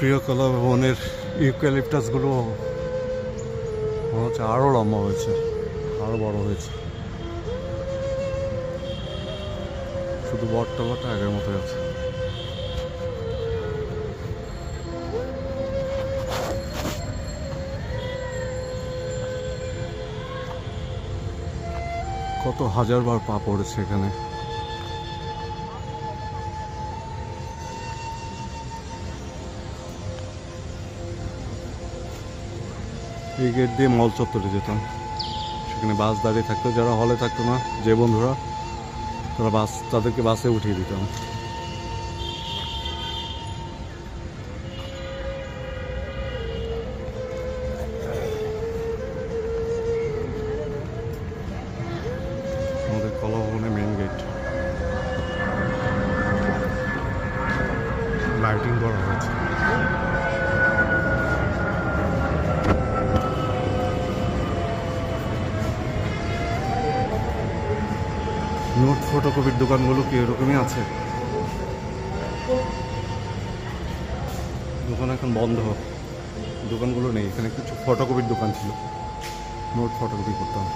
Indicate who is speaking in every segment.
Speaker 1: প্রিয় কলা ভবনের ইউক্যালিপটাসগুলো মনে হচ্ছে আরও লম্বা হয়েছে, আরও বড় হয়েছে। শুধু বটতলাটা আগের মতো আছে। কত হাজারবার পা পড়েছে এখানে। এই গেট দিয়ে মল চত্বরে যেতাম, সেখানে বাস দাঁড়িয়ে থাকতো। যারা হলে থাকতো না, যে বন্ধুরা, তারা তাদেরকে বাসে উঠিয়ে দিতাম। আমাদের কলা ভবনের মেন গেট লাইটিং করা হয়েছে। নোট ফটোকপির দোকানগুলো কি এরকমই আছে? দোকান এখন বন্ধ, দোকানগুলো নেই। এখানে কিছু ফটোকপির দোকান ছিল, নোট ফটোকপি করতাম।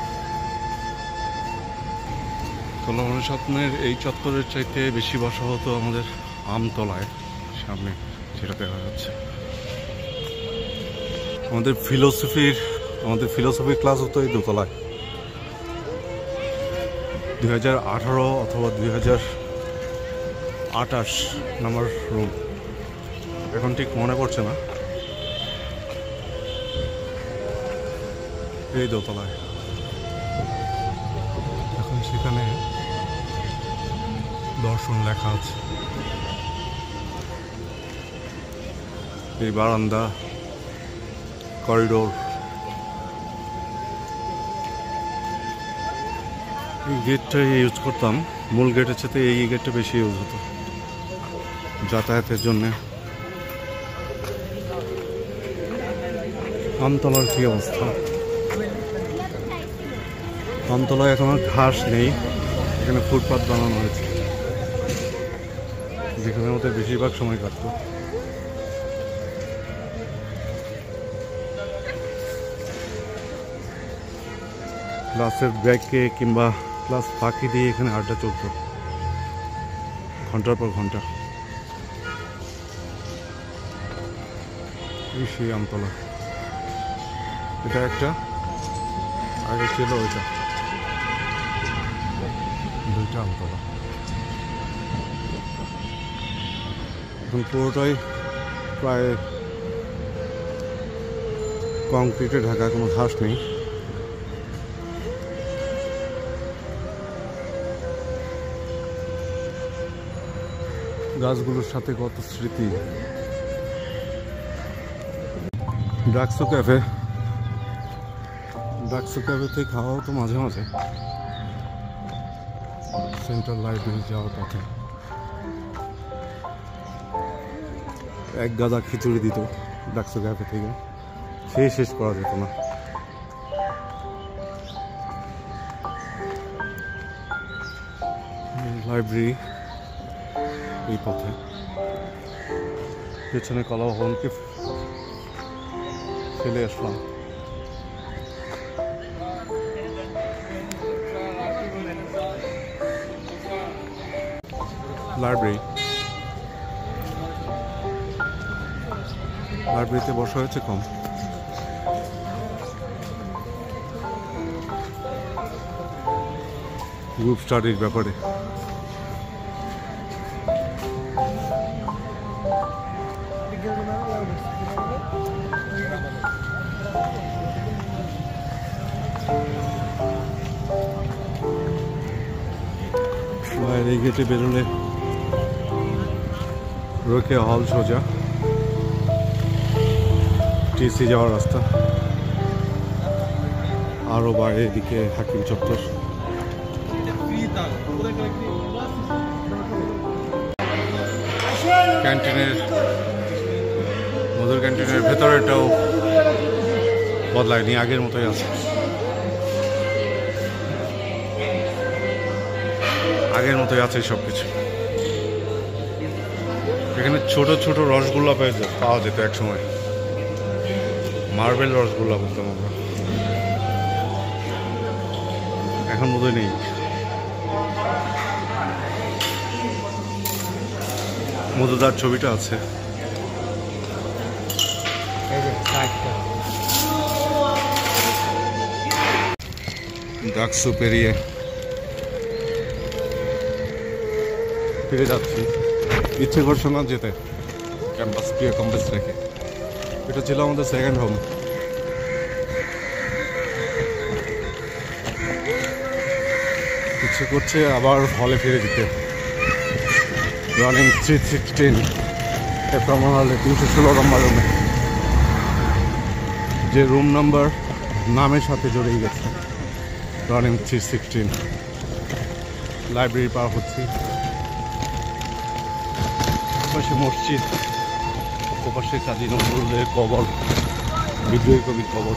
Speaker 1: কলাভবনের স্বপ্নের এই চত্বরের চাইতে বেশি বসা হতো আমাদের আমতলায়, সামনে যেটা দেখা যাচ্ছে। আমাদের ফিলোসফি ক্লাস হতো এই দোতলায়। 2018 অথবা 2028 নাম্বার রুম, এখন ঠিক মনে পড়ছে না। এই দোতলায় এখন সেখানে দর্শন লেখা আছে। এই বারান্দা, করিডোর, এই গেটটা ইউজ করতাম। মূল গেটের সাথে এই গেটটা বেশি ইউজ হতো যাতায়াতের জন্য। আমতলার কি অবস্থা? আমতলায় এখন আর ঘাস নেই, এখানে ফুটপাথ বানানো হয়েছে, যেখানে আমাদের বেশিরভাগ সময় কাটতো। ক্লাসের ব্রেকে কিংবা ক্লাস ফাঁকি দিয়ে এখানে আড্ডা চলতো ঘন্টার পর ঘন্টা। এই সেই আমতলা, এটা একটা, আগে ছিল ওইটা, দুইটা আমতলা। এখন পুরোটাই প্রায় কংক্রিটে ঢাকা, কোনো ঘাস নেই। গাছগুলোর সাথে কত স্মৃতি। ডাকসো ক্যাফেতে খাওয়া হতো মাঝে মাঝে সেন্ট্রাল লাইব্রেরি যাওয়ার পথে। এক গাদা খিচুড়ি দিত ডাকসো ক্যাফে থেকে, খেয়ে শেষ করা যেত না। লাইব্রেরি এই পথে, পেছনে কলা ভবনকে ফেলে আসলাম। লাইব্রেরিতে বসা হয়েছে কম। গ্রুপ স্টাডির ব্যাপারে বাইরে গেটে বেরোলে রোকেয়া হল সোজা টিসি যাওয়ার রাস্তা, আরো বাইরে এদিকে হাকিম চত্বর। ক্যান্টিনের, মধুর ক্যান্টিনের ভেতরেটাও বদলায়নি, আগের মতোই আছে। আগের মতোই আছে সবকিছু। এখানে ছোট ছোট রসগোল্লা পাওয়া যেত এক সময়, মার্বেল রসগোল্লা বলতাম আমরা, এখন বোধহয় নেই। মধুদার ছবিটা আছে। ডাকসু পেরিয়ে ফিরে যাচ্ছি। ইচ্ছে করছে না যেতে প্রিয় ক্যাম্পাস রেখে। এটা ছিল আমাদের সেকেন্ড হোম। ইচ্ছে করছে আবার হলে ফিরে দিতে। রানিং 316 এফএমআর হলে 316 নম্বর রুমে, যে রুম নাম্বার নামের সাথে জড়িয়ে গেছে। রানিং 316 লাইব্রেরি পার হচ্ছি। পাশে মসজিদ, ওপাশে কাজী নজরুলের কবর, বিদ্রোহী কবির কবর।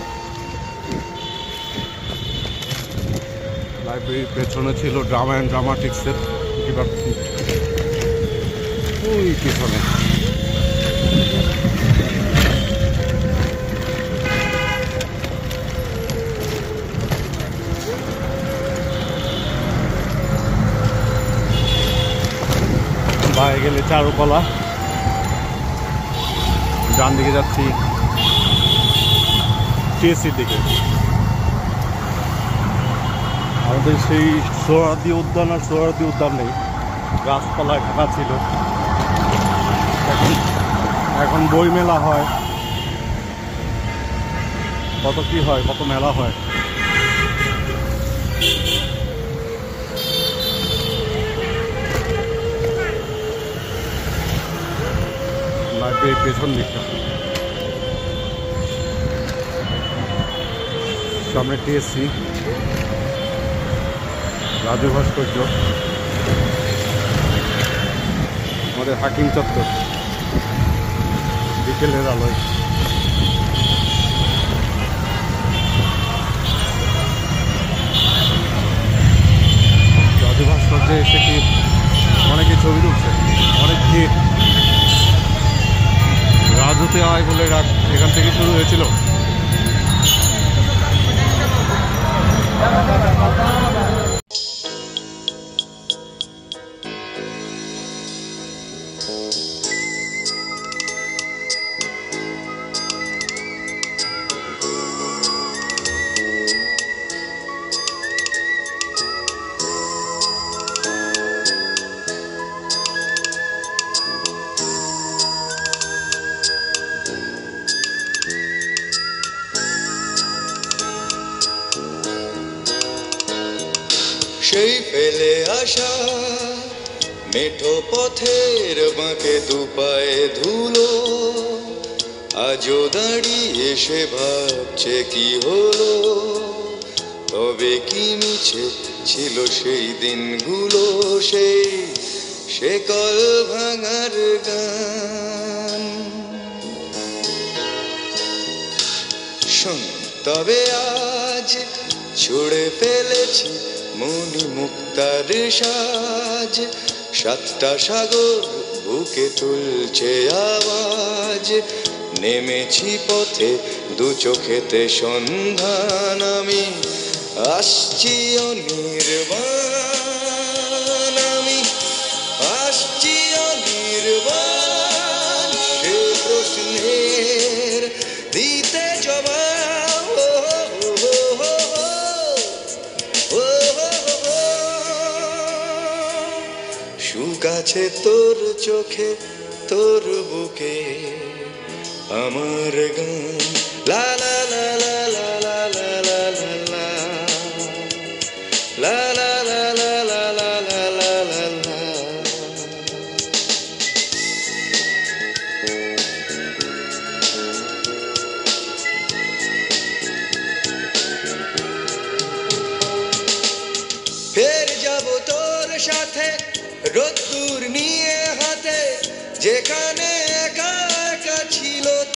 Speaker 1: লাইব্রেরির পেছনে ছিল ড্রামা অ্যান্ড ড্রামাটিক্সের ডিপার্টমেন্ট, ওই পেছনে। বাইরে গেলে চারুকলা, ডান দিকে যাচ্ছি টিএসসির দিকে। আমাদের সেই সোহরাওয়ার্দী উদ্যান আর সোহরাওয়ার্দী উদ্যান নেই, গাছপালায় ঢাকা ছিল। এখন বই মেলা হয়, কত কি হয়, কত মেলা হয়। লাইব্রেরির পেছন দিকটা, সামনে টিএসসি, রাজু ভাস্কর্য, আমাদের হাকিম চত্বর, বিকেলের আলোয়। রাজু ভাস্কর্যে এসে কি অনেকে ছবি তুলছে, অনেক ভিড়। রাজুতে আয় বলে এখান থেকে শুরু হয়েছিল।
Speaker 2: সেই ফেলে আসা মেঠো পথের বাঁকে দুপায়ে ধুলো, আজও দাঁড়িয়ে সে ভাবছে কি হলো। তবে কি মিছে ছিল সেই দিনগুলো, সেই সে কল ভাঙার গান। শোন তবে আজ ছুড়ে ফেলেছি মনি মুক্তার সাজ, সাতটা সাগর বুকে তুলছে আওয়াজ। নেমেছি পথে দু চোখেতে সন্ধান, আমি আসছি অনির্বাণ, আমি আসছি অনির্বাণ। সে প্রশ্নের দিতে জবাব, সুখ আছে তোর চোখে তোর বুকে আমার গান। লা লা লা লা লা লা লা লা লা লা লা লা লা লা লা লা লা লা লা। ফের যাব তোর সাথে রোদ